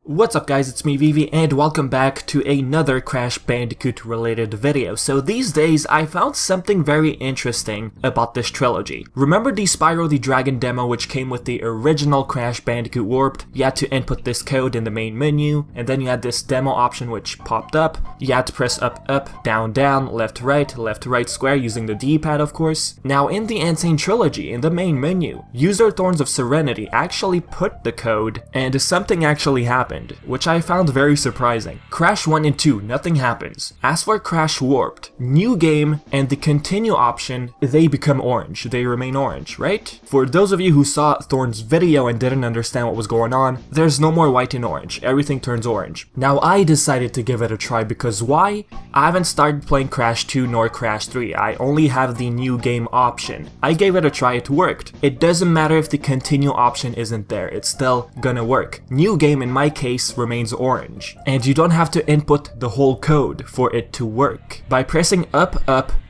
What's up guys, it's me Vivi and welcome back to another Crash Bandicoot related video. So these days I found something very interesting about this trilogy. Remember the Spyro the Dragon Demo which came with the original Crash Bandicoot Warped? You had to input this code in the main menu and then you had this demo option which popped up. You had to press up, down, left, right square using the D-pad of course. Now in the Sane Trilogy, in the main menu, user Thorns of Serenity actually put the code and something actually happened, which I found very surprising. Crash 1 and 2, nothing happens. As for Crash Warped, new game and the continue option, they become orange. They remain orange, right? For those of you who saw Thorn's video and didn't understand what was going on, there's no more white and orange. Everything turns orange. Now I decided to give it a try because why? I haven't started playing Crash 2 nor Crash 3. I only have the new game option. I gave it a try, it worked. It doesn't matter if the continue option isn't there, it's still gonna work. New game in my case remains orange, and you don't have to input the whole code for it to work. By pressing up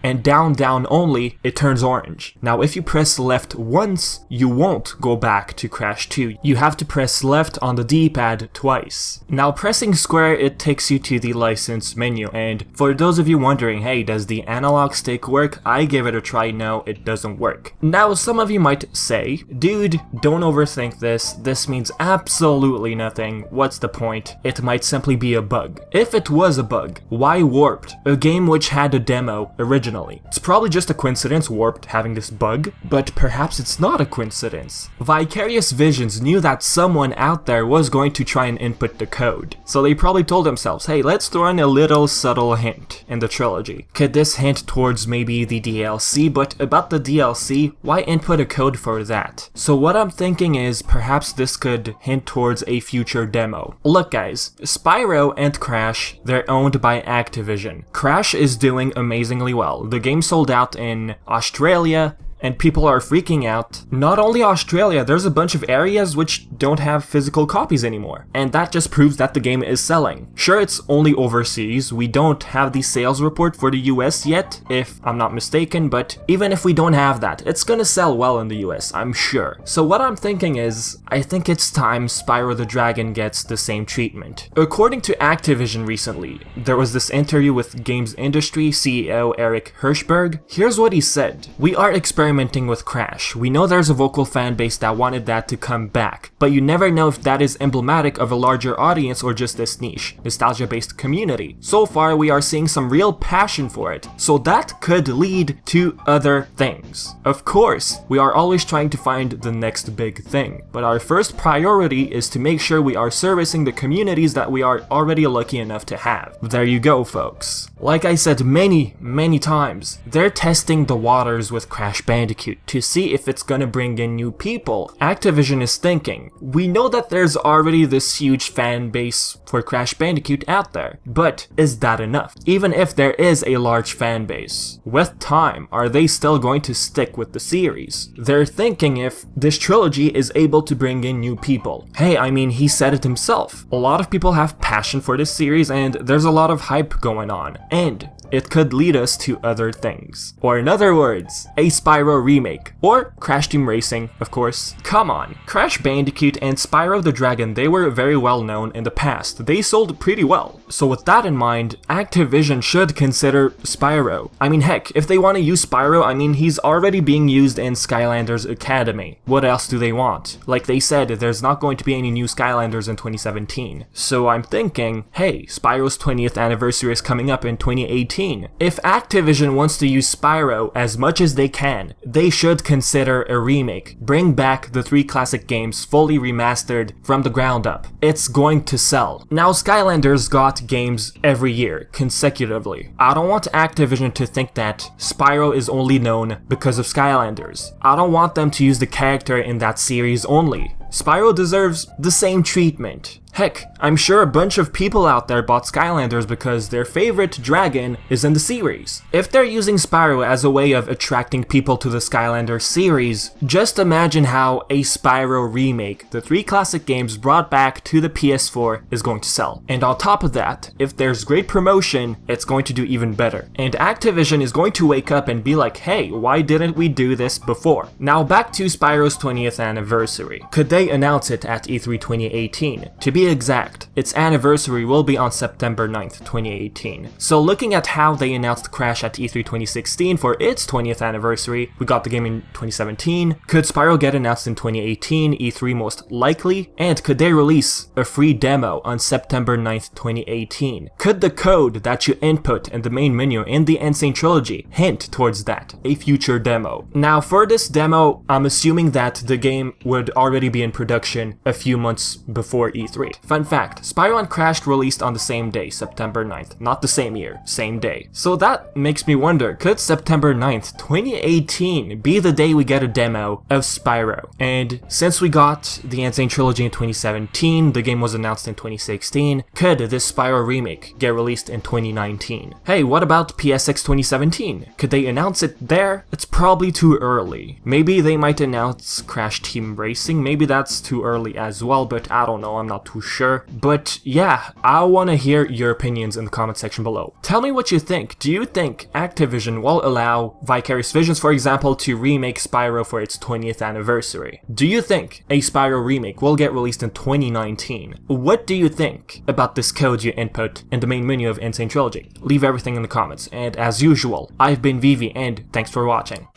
and down only, it turns orange. Now if you press left once, you won't go back to Crash 2. You have to press left on the D-pad twice. Now pressing square, it takes you to the license menu, and for those of you wondering, hey, does the analog stick work? I gave it a try, no, it doesn't work. Now some of you might say, dude, don't overthink this means absolutely nothing. What's the point? It might simply be a bug. If it was a bug, why Warped? A game which had a demo originally. It's probably just a coincidence Warped having this bug, but perhaps it's not a coincidence. Vicarious Visions knew that someone out there was going to try and input the code, so they probably told themselves, hey, let's throw in a little subtle hint in the trilogy. Could this hint towards maybe the DLC? But about the DLC, why input a code for that? So what I'm thinking is perhaps this could hint towards a future demo. Look guys, Spyro and Crash, they're owned by Activision. Crash is doing amazingly well. The game sold out in Australia, and people are freaking out. Not only Australia, there's a bunch of areas which don't have physical copies anymore. And that just proves that the game is selling. Sure, it's only overseas. We don't have the sales report for the US yet, if I'm not mistaken, but even if we don't have that, it's gonna sell well in the US, I'm sure. So what I'm thinking is, I think it's time Spyro the Dragon gets the same treatment. According to Activision recently, there was this interview with games industry CEO Eric Hirschberg. Here's what he said. We are experimenting with Crash. We know there's a vocal fan base that wanted that to come back, but you never know if that is emblematic of a larger audience or just this niche, nostalgia-based community. So far, we are seeing some real passion for it, so that could lead to other things. Of course, we are always trying to find the next big thing, but our first priority is to make sure we are servicing the communities that we are already lucky enough to have. There you go, folks. Like I said many times, they're testing the waters with Crash Bandicoot to see if it's gonna bring in new people. Activision is thinking, we know that there's already this huge fan base for Crash Bandicoot out there, but is that enough? Even if there is a large fan base, with time, are they still going to stick with the series? They're thinking if this trilogy is able to bring in new people. Hey, I mean, he said it himself. A lot of people have passion for this series and there's a lot of hype going on. And it could lead us to other things. Or in other words, a Spyro Remake. Or Crash Team Racing, of course. Come on, Crash Bandicoot and Spyro the Dragon, they were very well known in the past. They sold pretty well. So with that in mind, Activision should consider Spyro. I mean heck, if they want to use Spyro, I mean he's already being used in Skylanders Academy. What else do they want? Like they said, there's not going to be any new Skylanders in 2017. So I'm thinking, hey, Spyro's 20th anniversary is coming up in 2018. If Activision wants to use Spyro as much as they can, they should consider a remake. Bring back the 3 classic games fully remastered from the ground up. It's going to sell. Now Skylanders got games every year, consecutively. I don't want Activision to think that Spyro is only known because of Skylanders. I don't want them to use the character in that series only. Spyro deserves the same treatment. Heck, I'm sure a bunch of people out there bought Skylanders because their favorite dragon is in the series. If they're using Spyro as a way of attracting people to the Skylanders series, just imagine how a Spyro remake, the 3 classic games brought back to the PS4, is going to sell. And on top of that, if there's great promotion, it's going to do even better. And Activision is going to wake up and be like, hey, why didn't we do this before? Now back to Spyro's 20th anniversary. Could they announce it at E3 2018? To be be exact, its anniversary will be on September 9th, 2018. So looking at how they announced Crash at E3 2016 for its 20th anniversary, we got the game in 2017. Could Spyro get announced in 2018? E3 most likely. And could they release a free demo on September 9th, 2018? Could the code that you input in the main menu in the Sane Trilogy hint towards that, a future demo? Now for this demo, I'm assuming that the game would already be in production a few months before E3. Fun fact, Spyro and Crash released on the same day, September 9th. Not the same year, same day. So that makes me wonder, could September 9th, 2018 be the day we get a demo of Spyro? And since we got the Sane Trilogy in 2017, the game was announced in 2016, could this Spyro Remake get released in 2019? Hey, what about PSX 2017? Could they announce it there? It's probably too early. Maybe they might announce Crash Team Racing, maybe that's too early as well, but I don't know, I'm not too sure. But yeah, I want to hear your opinions in the comment section below. Tell me what you think. Do you think Activision will allow Vicarious Visions, for example, to remake Spyro for its 20th anniversary? Do you think a Spyro remake will get released in 2019? What do you think about this code you input in the main menu of Sane Trilogy? Leave everything in the comments, and as usual, I've been Vivi, and thanks for watching.